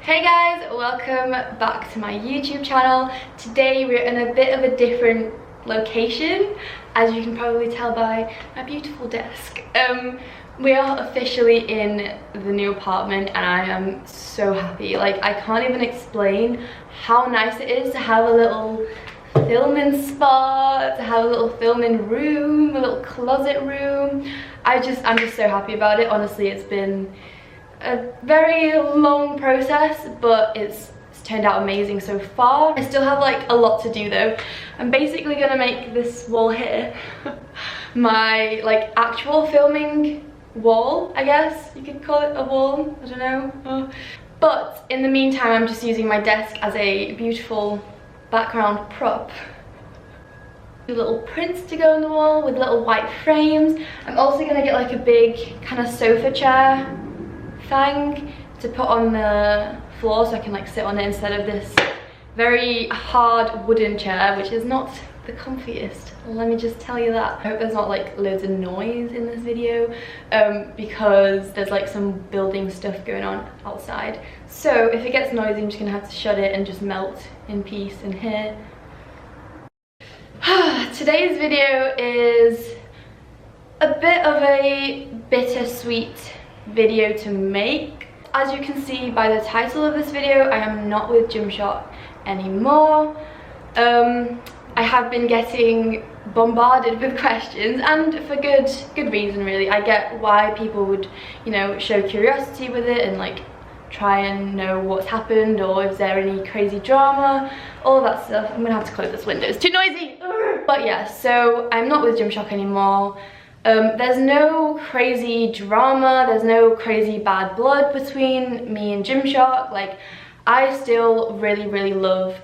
Hey guys, welcome back to my YouTube channel. Today we're in a bit of a different location, as you can probably tell by my beautiful desk. We are officially in the new apartment and I am so happy. Like, I can't even explain how nice it is to have a little filming spot, to have a little filming room, a little closet room. I'm just so happy about it. Honestly, it's been a very long process, but it's turned out amazing so far. I still have like a lot to do though. I'm basically gonna make this wall here my like actual filming wall, I guess you could call it a wall, I don't know. But in the meantime, I'm just using my desk as a beautiful background prop. Little prints to go on the wall with little white frames. I'm also gonna get like a big kind of sofa chair thing to put on the floor so I can like sit on it instead of this very hard wooden chair, which is not the comfiest, let me just tell you that. I hope there's not like loads of noise in this video because there's like some building stuff going on outside. So if it gets noisy, I'm just gonna have to shut it and just melt in peace in here. Today's video is a bit of a bittersweet video to make. As you can see by the title of this video, I am not with Gymshark anymore. I have been getting bombarded with questions, and for good reason really. I get why people would, you know, show curiosity with it and like try and know what's happened or if there any crazy drama, all that stuff. I'm gonna have to close this window, it's too noisy. But yeah, so I'm not with Gymshark anymore. There's no crazy drama, there's no crazy bad blood between me and Gymshark. Like, I still really love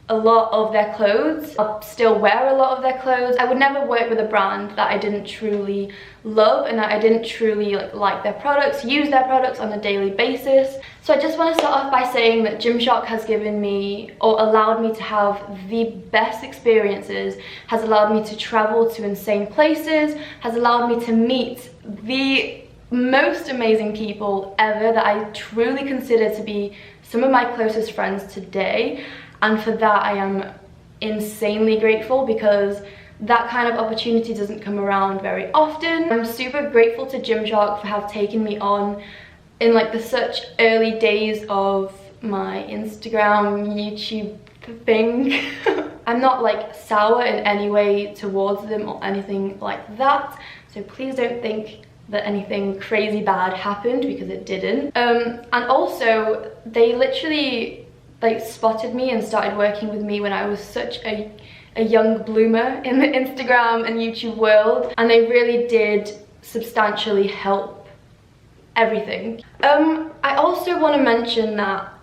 a lot of their clothes. I still wear a lot of their clothes. I would never work with a brand that I didn't truly love and that I didn't truly like their products, use their products on a daily basis. So I just want to start off by saying that Gymshark has given me, or allowed me to have the best experiences, has allowed me to travel to insane places, has allowed me to meet the most amazing people ever that I truly consider to be some of my closest friends today. And for that, I am insanely grateful because that kind of opportunity doesn't come around very often. I'm super grateful to Gymshark for have taken me on in like the such early days of my Instagram, YouTube thing. I'm not like sour in any way towards them or anything like that. So please don't think that anything crazy bad happened, because it didn't. And also, they literally like spotted me and started working with me when I was such a young bloomer in the Instagram and YouTube world, and they really did substantially help everything. I also want to mention that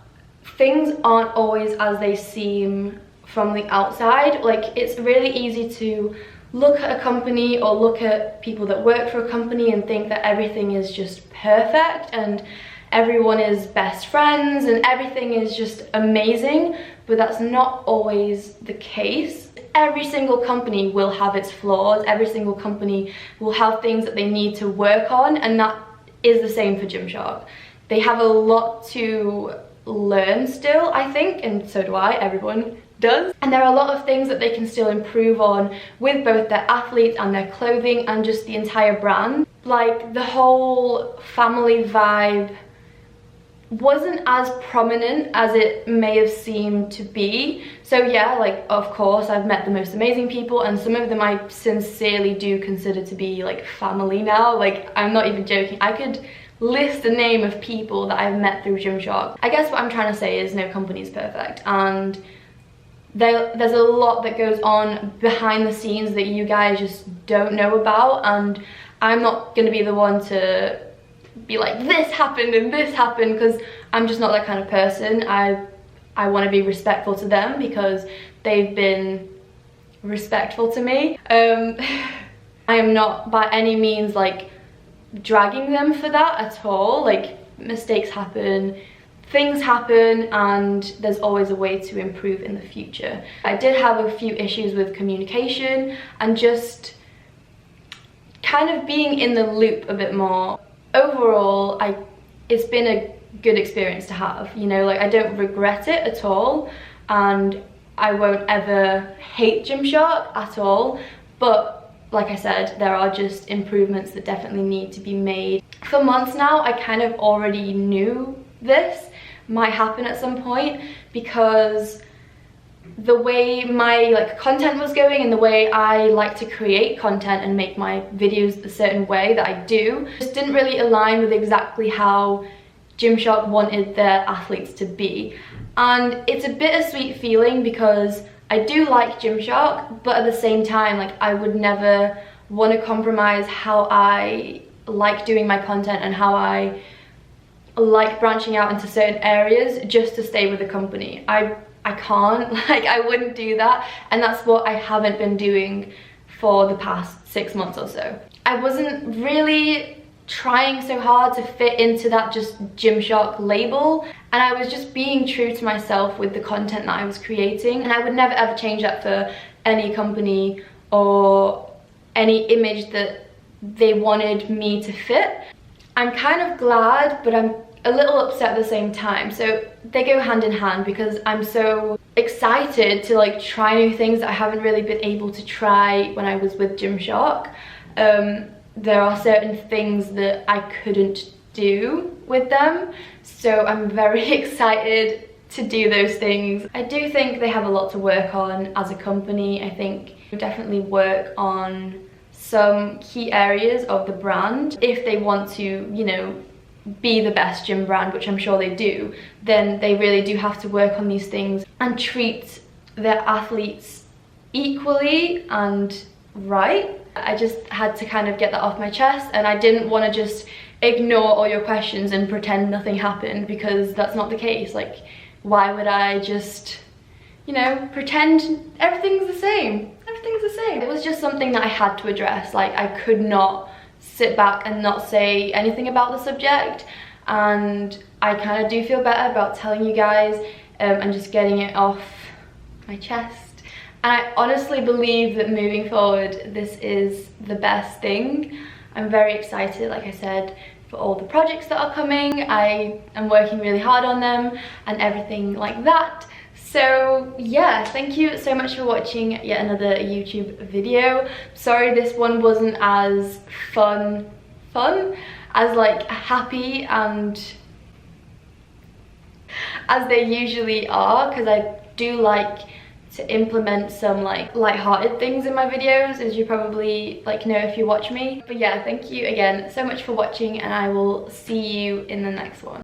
things aren't always as they seem from the outside. Like, it's really easy to look at a company or look at people that work for a company and think that everything is just perfect and everyone is best friends and everything is just amazing, but that's not always the case. Every single company will have its flaws, every single company will have things that they need to work on, and that is the same for Gymshark. They have a lot to learn still, I think, and so do I, everyone does. And there are a lot of things that they can still improve on with both their athletes and their clothing and just the entire brand. Like, the whole family vibe wasn't as prominent as it may have seemed to be. So yeah, like, of course I've met the most amazing people, and some of them I sincerely do consider to be like family now. Like, I'm not even joking, I could list the name of people that I've met through Gymshark. I guess what I'm trying to say is no company is perfect, and there's a lot that goes on behind the scenes that you guys just don't know about, and I'm not gonna be the one to be like, this happened and this happened, because I'm just not that kind of person. I want to be respectful to them because they've been respectful to me. I am not by any means like dragging them for that at all. Like, mistakes happen, things happen, and there's always a way to improve in the future. I did have a few issues with communication and just kind of being in the loop a bit more. Overall, it's been a good experience to have, you know, like I don't regret it at all, and I won't ever hate Gymshark at all, but like I said, there are just improvements that definitely need to be made. For months now, I kind of already knew this might happen at some point, because the way my like content was going and the way I like to create content and make my videos a certain way that I do just didn't really align with exactly how Gymshark wanted their athletes to be. And it's a bittersweet feeling, because I do like Gymshark, but at the same time, like I would never want to compromise how I like doing my content and how I like branching out into certain areas just to stay with the company. I can't, like I wouldn't do that, and that's what I haven't been doing for the past 6 months or so. I wasn't really trying so hard to fit into that just Gymshark label, and I was just being true to myself with the content that I was creating, and I would never ever change that for any company or any image that they wanted me to fit. I'm kind of glad, but I'm a little upset at the same time. So they go hand in hand, because I'm so excited to like try new things that I haven't really been able to try when I was with Gymshark. There are certain things that I couldn't do with them, so I'm very excited to do those things. I do think they have a lot to work on as a company. I think definitely work on some key areas of the brand. If they want to, you know, be the best gym brand, which I'm sure they do, then they really do have to work on these things and treat their athletes equally and right. I just had to kind of get that off my chest, and I didn't want to just ignore all your questions and pretend nothing happened, because that's not the case. Like, why would I just, you know, pretend everything's the same? Everything's the same. It was just something that I had to address. Like, I could not sit back and not say anything about the subject, and I kind of do feel better about telling you guys and just getting it off my chest. And I honestly believe that moving forward, this is the best thing. I'm very excited, like I said, for all the projects that are coming. I am working really hard on them and everything like that. So yeah, thank you so much for watching yet another YouTube video. Sorry this one wasn't as fun as like happy and as they usually are, because I do like to implement some like light-hearted things in my videos, as you probably like know if you watch me. But yeah, thank you again so much for watching, and I will see you in the next one.